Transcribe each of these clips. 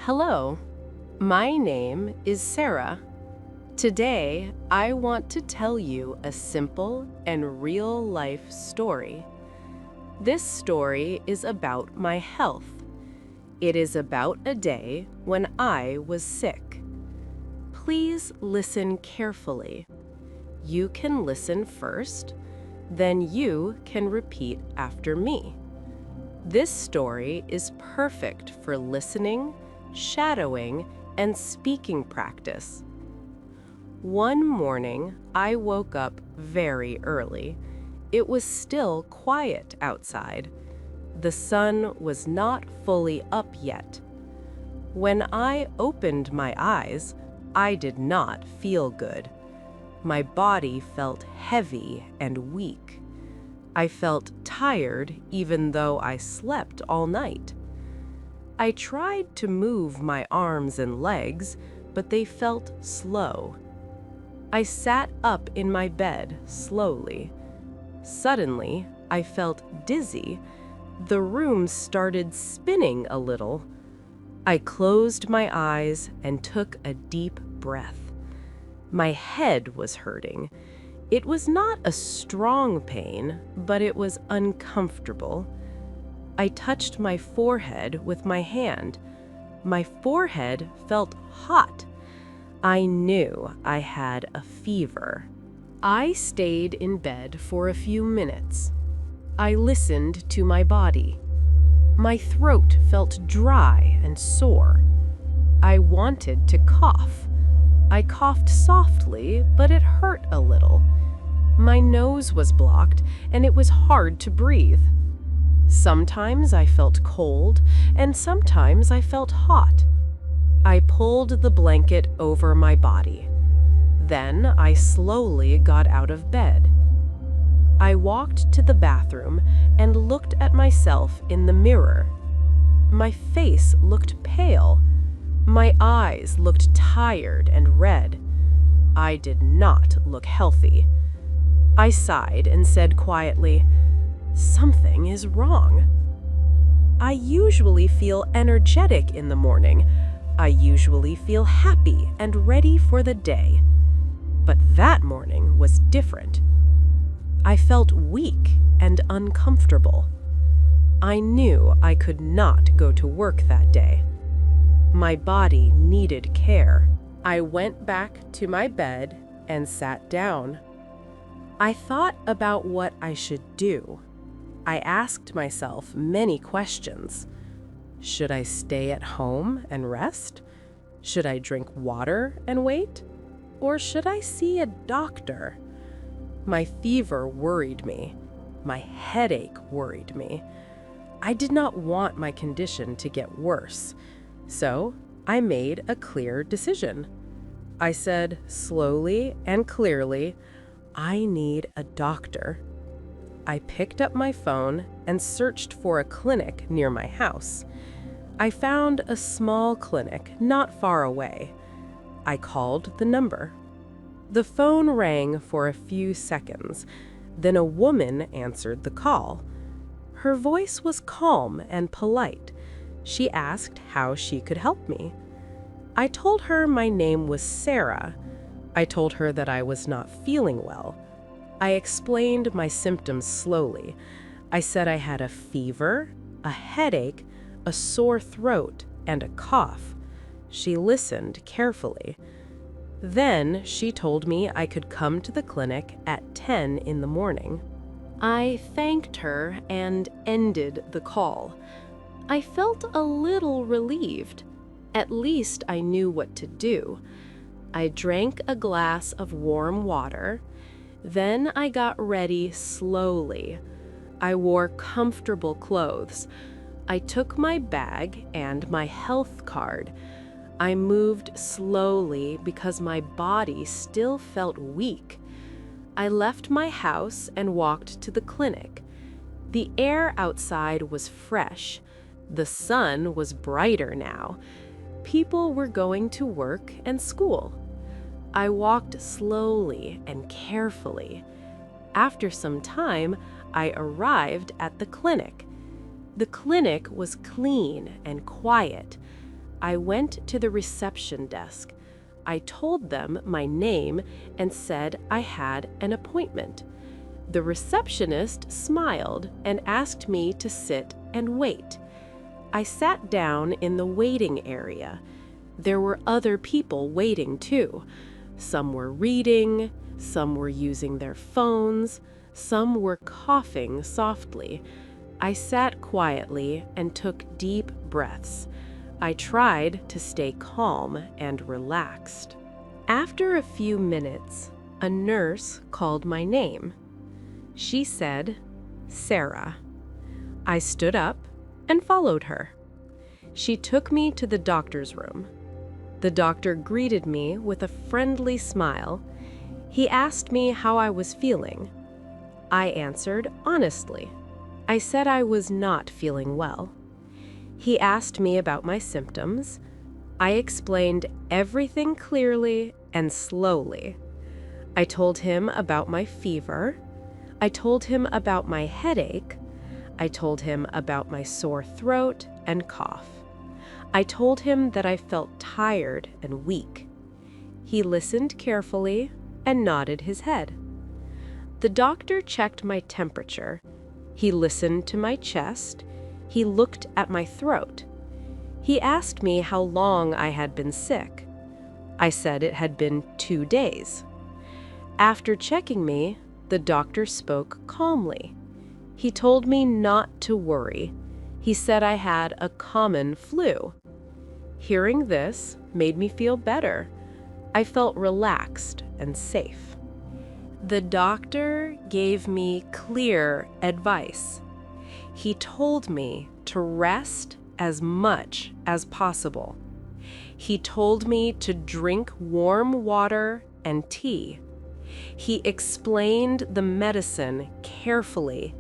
Hello, my name is Sarah. Today, I want to tell you a simple and real-life story. This story is about my health. It is about a day when I was sick. Please listen carefully. You can listen first, then you can repeat after me. This story is perfect for listening, shadowing, and speaking practice. One morning, I woke up very early. It was still quiet outside. The sun was not fully up yet. When I opened my eyes, I did not feel good. My body felt heavy and weak. I felt tired even though I slept all night. I tried to move my arms and legs, but they felt slow. I sat up in my bed slowly. Suddenly, I felt dizzy. The room started spinning a little. I closed my eyes and took a deep breath. My head was hurting. It was not a strong pain, but it was uncomfortable. I touched my forehead with my hand. My forehead felt hot. I knew I had a fever. I stayed in bed for a few minutes. I listened to my body. My throat felt dry and sore. I wanted to cough. I coughed softly, but it hurt a little. My nose was blocked, and it was hard to breathe. Sometimes I felt cold, and sometimes I felt hot. I pulled the blanket over my body. Then I slowly got out of bed. I walked to the bathroom and looked at myself in the mirror. My face looked pale. My eyes looked tired and red. I did not look healthy. I sighed and said quietly, "Something is wrong." I usually feel energetic in the morning. I usually feel happy and ready for the day. But that morning was different. I felt weak and uncomfortable. I knew I could not go to work that day. My body needed care. I went back to my bed and sat down. I thought about what I should do. I asked myself many questions. Should I stay at home and rest? Should I drink water and wait? Or should I see a doctor? My fever worried me. My headache worried me. I did not want my condition to get worse, so I made a clear decision. I said slowly and clearly, "I need a doctor." I picked up my phone and searched for a clinic near my house. I found a small clinic not far away. I called the number. The phone rang for a few seconds. Then a woman answered the call. Her voice was calm and polite. She asked how she could help me. I told her my name was Sarah. I told her that I was not feeling well. I explained my symptoms slowly. I said I had a fever, a headache, a sore throat, and a cough. She listened carefully. Then she told me I could come to the clinic at 10 in the morning. I thanked her and ended the call. I felt a little relieved. At least I knew what to do. I drank a glass of warm water. Then I got ready slowly. I wore comfortable clothes. I took my bag and my health card. I moved slowly because my body still felt weak. I left my house and walked to the clinic. The air outside was fresh. The sun was brighter now. People were going to work and school. I walked slowly and carefully. After some time, I arrived at the clinic. The clinic was clean and quiet. I went to the reception desk. I told them my name and said I had an appointment. The receptionist smiled and asked me to sit and wait. I sat down in the waiting area. There were other people waiting too. Some were reading, some were using their phones, some were coughing softly. I sat quietly and took deep breaths. I tried to stay calm and relaxed. After a few minutes, a nurse called my name. She said, "Sarah." I stood up and followed her. She took me to the doctor's room. The doctor greeted me with a friendly smile. He asked me how I was feeling. I answered honestly. I said I was not feeling well. He asked me about my symptoms. I explained everything clearly and slowly. I told him about my fever. I told him about my headache. I told him about my sore throat and cough. I told him that I felt tired and weak. He listened carefully and nodded his head. The doctor checked my temperature. He listened to my chest. He looked at my throat. He asked me how long I had been sick. I said it had been 2 days. After checking me, the doctor spoke calmly. He told me not to worry. He said I had a common flu. Hearing this made me feel better. I felt relaxed and safe. The doctor gave me clear advice. He told me to rest as much as possible. He told me to drink warm water and tea. He explained the medicine carefully.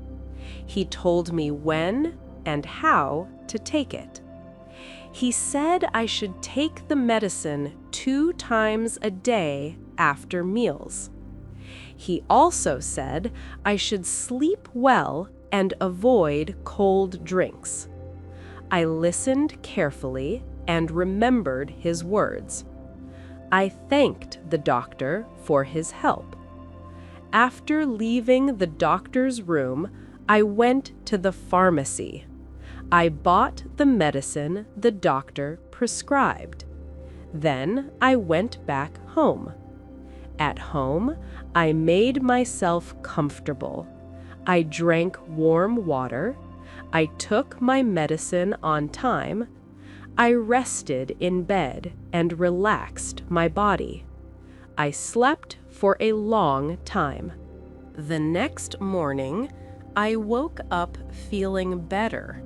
He told me when and how to take it. He said I should take the medicine 2 times a day after meals. He also said I should sleep well and avoid cold drinks. I listened carefully and remembered his words. I thanked the doctor for his help. After leaving the doctor's room, I went to the pharmacy. I bought the medicine the doctor prescribed. Then I went back home. At home, I made myself comfortable. I drank warm water. I took my medicine on time. I rested in bed and relaxed my body. I slept for a long time. The next morning, I woke up feeling better.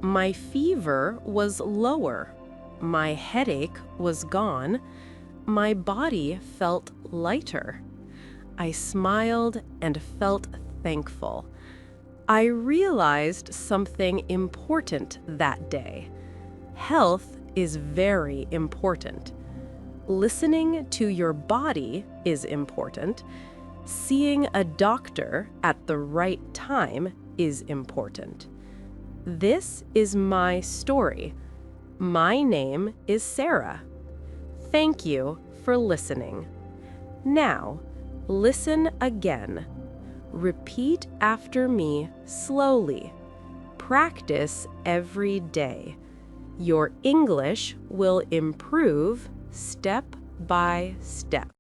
My fever was lower. My headache was gone. My body felt lighter. I smiled and felt thankful. I realized something important that day. Health is very important. Listening to your body is important. Seeing a doctor at the right time is important. This is my story. My name is Sarah. Thank you for listening. Now, listen again. Repeat after me slowly. Practice every day. Your English will improve step by step.